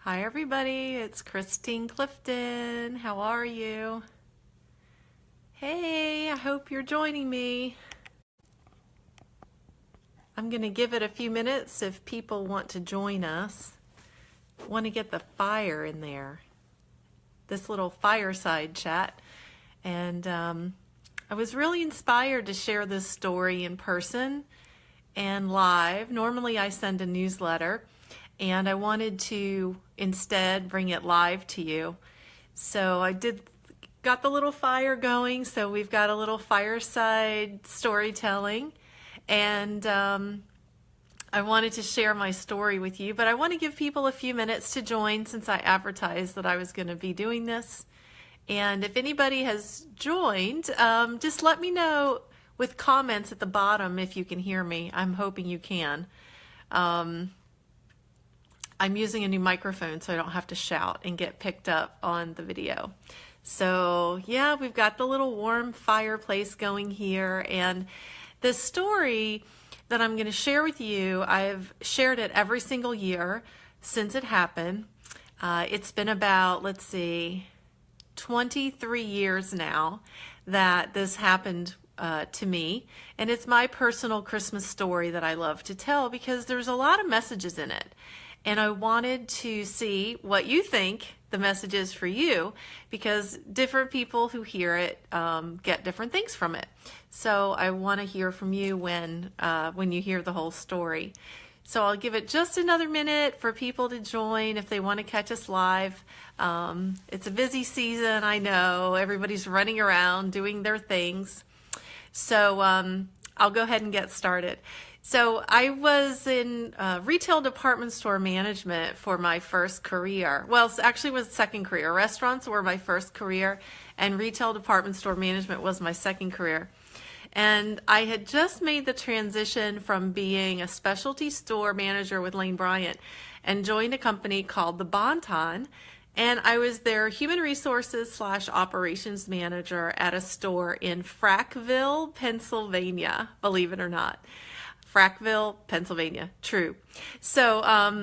Hi everybody, it's Christine Clifton. How are you? Hey, I hope you're joining me. I'm going to give it a few minutes if people want to join us. Want to get the fire in there. This little fireside chat. And I was really inspired to share this story in person and live. Normally I send a newsletter, and I wanted to instead bring it live to you. So I got the little fire going, so we've got a little fireside storytelling, and I wanted to share my story with you, but I want to give people a few minutes to join since I advertised that I was going to be doing this. And if anybody has joined, just let me know with comments at the bottom if you can hear me. I'm hoping you can. I'm using a new microphone so I don't have to shout and get picked up on the video. So yeah, we've got the little warm fireplace going here, and the story that I'm going to share with you, I've shared it every single year since it happened. It's been about, 23 years now that this happened to me, and it's my personal Christmas story that I love to tell because there's a lot of messages in it. And I wanted to see what you think the message is for you, because different people who hear it get different things from it. So I want to hear from you when you hear the whole story. So I'll give it just another minute for people to join if they want to catch us live. It's a busy season, I know. Everybody's running around doing their things. So I'll go ahead and get started. So I was in retail department store management for my first career. Well, it actually was second career. Restaurants were my first career, and retail department store management was my second career. And I had just made the transition from being a specialty store manager with Lane Bryant and joined a company called the Bon-Ton. And I was their human resources / operations manager at a store in Frackville, Pennsylvania, believe it or not. Frackville, Pennsylvania. True. So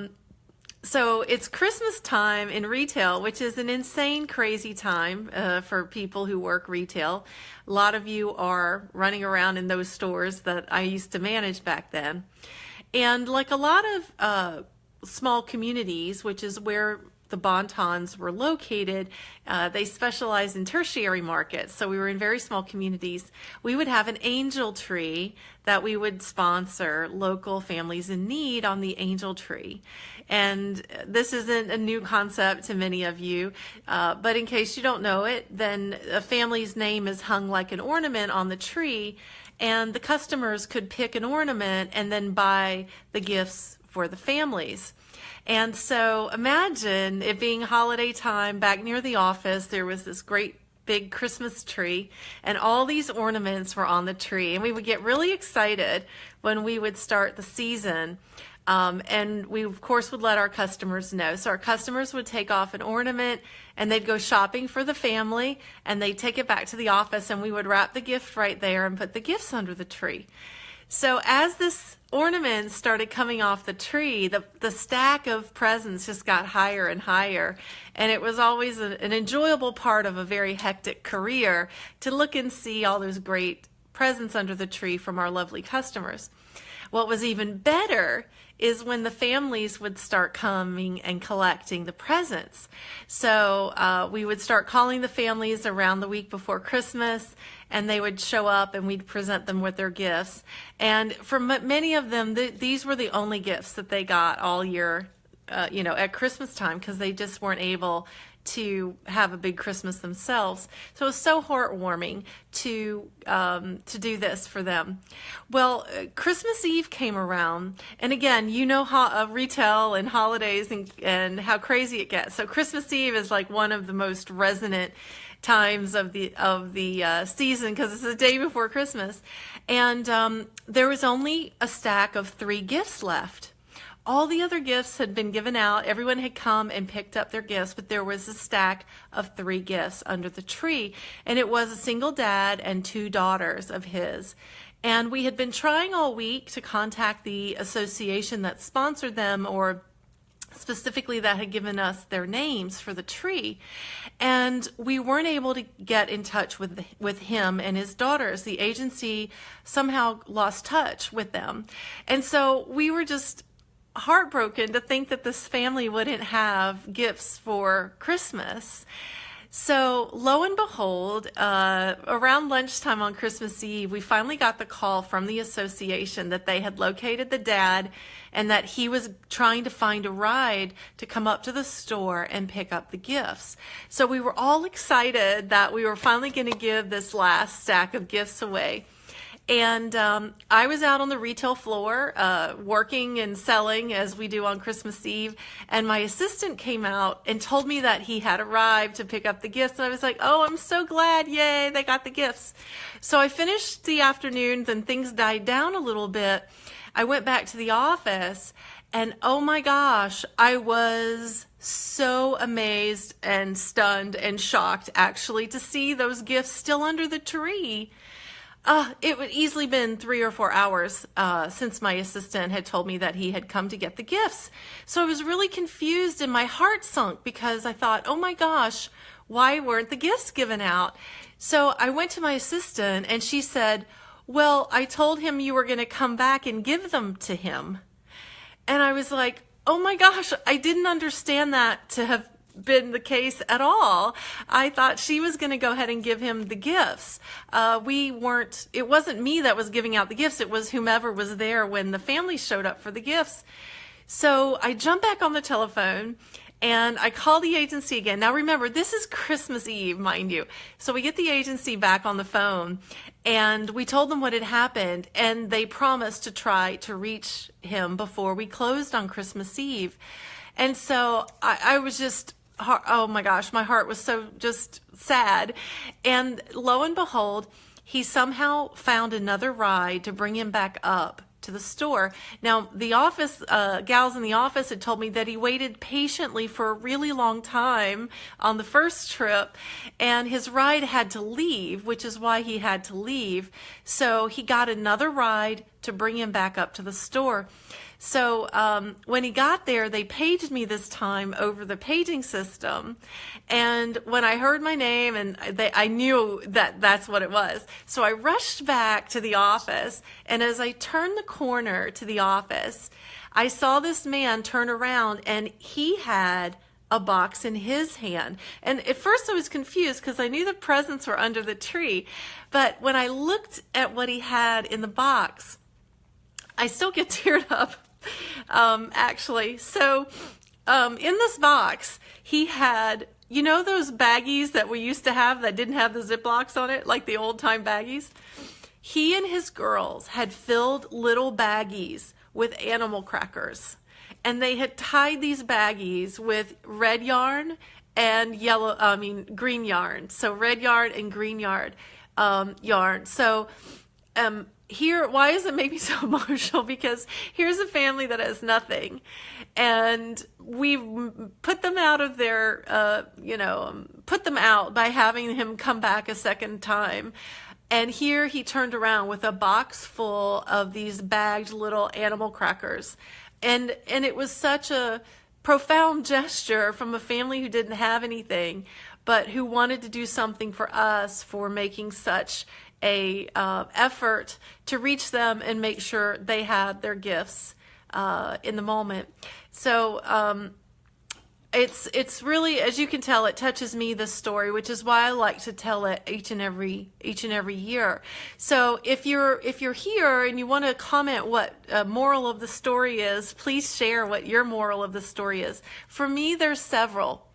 it's Christmas time in retail, which is an insane, crazy time for people who work retail. A lot of you are running around in those stores that I used to manage back then. And like a lot of small communities, which is where the Bon-Tons were located, they specialized in tertiary markets. So we were in very small communities. We would have an angel tree that we would sponsor local families in need on the angel tree. And this isn't a new concept to many of you, but in case you don't know it, then a family's name is hung like an ornament on the tree, and the customers could pick an ornament and then buy the gifts for the families. And so imagine it being holiday time back near the office. There was this great big Christmas tree, and all these ornaments were on the tree. And we would get really excited when we would start the season. And we, of course, would let our customers know. So our customers would take off an ornament, and they'd go shopping for the family, and they'd take it back to the office, and we would wrap the gift right there and put the gifts under the tree. So as this ornament started coming off the tree, the stack of presents just got higher and higher. And it was always an enjoyable part of a very hectic career to look and see all those great presents under the tree from our lovely customers. What was even better is when the families would start coming and collecting the presents. So we would start calling the families around the week before Christmas, and they would show up and we'd present them with their gifts. And for many of them, these were the only gifts that they got all year, at Christmas time, because they just weren't able to have a big Christmas themselves. So it was so heartwarming to do this for them. Well, Christmas Eve came around, and again, you know how retail and holidays and how crazy it gets. So Christmas Eve is like one of the most resonant times of the season, because it's the day before Christmas, and there was only a stack of 3 gifts left. All the other gifts had been given out. Everyone had come and picked up their gifts, but there was a stack of 3 gifts under the tree. And it was a single dad and 2 daughters of his. And we had been trying all week to contact the association that sponsored them or specifically that had given us their names for the tree. And we weren't able to get in touch with him and his daughters. The agency somehow lost touch with them. And so we were just heartbroken to think that this family wouldn't have gifts for Christmas. So lo and behold, around lunchtime on Christmas Eve, we finally got the call from the association that they had located the dad and that he was trying to find a ride to come up to the store and pick up the gifts. So we were all excited that we were finally going to give this last stack of gifts away. And I was out on the retail floor working and selling as we do on Christmas Eve. And my assistant came out and told me that he had arrived to pick up the gifts. And I was like, oh, I'm so glad. Yay, they got the gifts. So I finished the afternoon, then things died down a little bit. I went back to the office and oh my gosh, I was so amazed and stunned and shocked actually to see those gifts still under the tree. It would easily been 3 or 4 hours since my assistant had told me that he had come to get the gifts. So I was really confused and my heart sunk because I thought, oh my gosh, why weren't the gifts given out? So I went to my assistant and she said, well, I told him you were going to come back and give them to him. And I was like, oh my gosh, I didn't understand that to have been the case at all. I thought she was going to go ahead and give him the gifts. It wasn't me that was giving out the gifts. It was whomever was there when the family showed up for the gifts. So I jumped back on the telephone and I called the agency again. Now remember, this is Christmas Eve, mind you. So we get the agency back on the phone and we told them what had happened and they promised to try to reach him before we closed on Christmas Eve. And so I was just, oh my gosh, my heart was so just sad. And lo and behold, he somehow found another ride to bring him back up to the store. Now, the office, gals in the office had told me that he waited patiently for a really long time on the first trip, and his ride had to leave, which is why he had to leave. So he got another ride to bring him back up to the store. So when he got there, they paged me this time over the paging system. And when I heard my name, and I knew that that's what it was. So I rushed back to the office. And as I turned the corner to the office, I saw this man turn around and he had a box in his hand. And at first I was confused because I knew the presents were under the tree. But when I looked at what he had in the box, I still get teared up. Actually. So, in this box, he had, you know, those baggies that we used to have that didn't have the Ziplocs on it, like the old time baggies? He and his girls had filled little baggies with animal crackers, and they had tied these baggies with red yarn and green yarn. So red yarn and green yarn. So, here, why does it make me so emotional? Because here's a family that has nothing, and we put them out of their, put them out by having him come back a second time. And here he turned around with a box full of these bagged little animal crackers. And it was such a profound gesture from a family who didn't have anything, but who wanted to do something for us for making such a effort to reach them and make sure they had their gifts in the moment. So it's really, as you can tell, it touches me, this story, which is why I like to tell it each and every year. So if you're here and you want to comment what moral of the story is, please share what your moral of the story is. For me, there's several.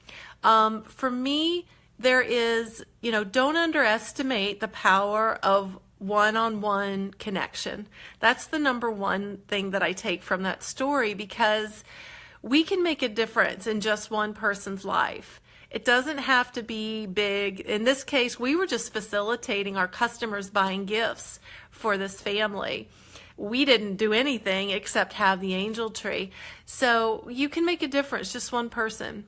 For me, there is, don't underestimate the power of one-on-one connection. That's the number one thing that I take from that story, because we can make a difference in just one person's life. It doesn't have to be big. In this case, we were just facilitating our customers buying gifts for this family. We didn't do anything except have the angel tree. So you can make a difference, just one person.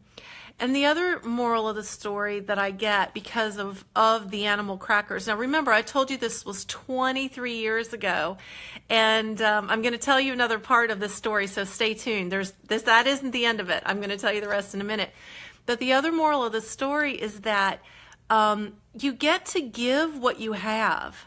And the other moral of the story that I get because of the animal crackers. Now remember, I told you this was 23 years ago, and I'm going to tell you another part of this story, so stay tuned. That isn't the end of it. I'm going to tell you the rest in a minute. But the other moral of the story is that you get to give what you have.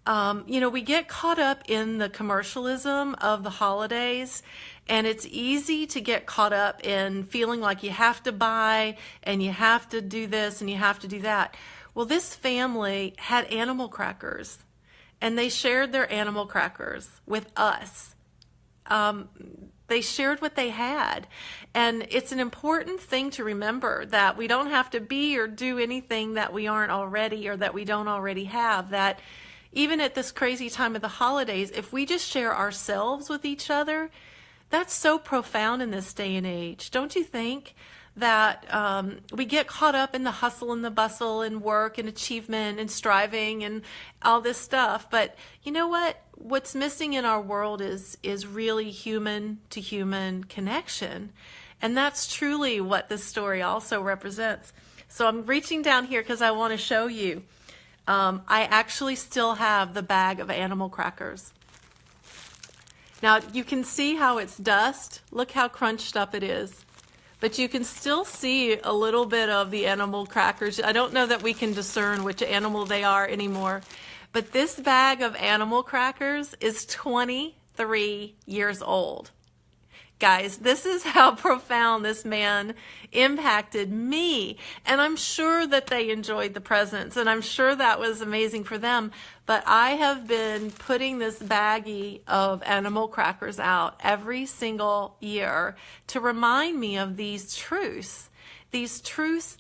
We get caught up in the commercialism of the holidays, and it's easy to get caught up in feeling like you have to buy and you have to do this and you have to do that. Well, this family had animal crackers, and they shared their animal crackers with us. They shared what they had. And it's an important thing to remember that we don't have to be or do anything that we aren't already or that we don't already have. That even at this crazy time of the holidays, if we just share ourselves with each other, that's so profound in this day and age. Don't you think that we get caught up in the hustle and the bustle and work and achievement and striving and all this stuff? But you know what? What's missing in our world is really human to human connection. And that's truly what this story also represents. So I'm reaching down here because I want to show you. I actually still have the bag of animal crackers. Now you can see how it's dust. Look how crunched up it is. But you can still see a little bit of the animal crackers. I don't know that we can discern which animal they are anymore. But this bag of animal crackers is 23 years old. Guys, this is how profound this man impacted me. And I'm sure that they enjoyed the presents, and I'm sure that was amazing for them. But I have been putting this baggie of animal crackers out every single year to remind me of these truths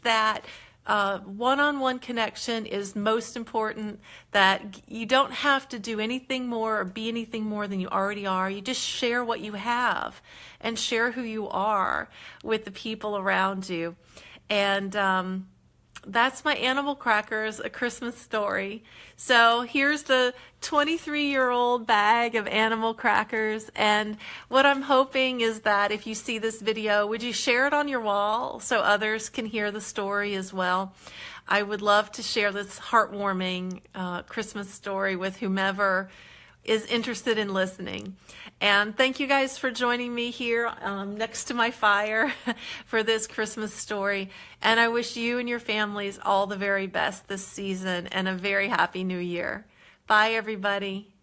that one-on-one connection is most important, that you don't have to do anything more or be anything more than you already are. You just share what you have and share who you are with the people around you. And that's my Animal Crackers, A Christmas Story. So here's the 23-year-old bag of animal crackers, and what I'm hoping is that if you see this video, would you share it on your wall so others can hear the story as well? I would love to share this heartwarming Christmas story with whomever is interested in listening. And thank you guys for joining me here next to my fire for this Christmas story. And I wish you and your families all the very best this season and a very happy new year. Bye, everybody.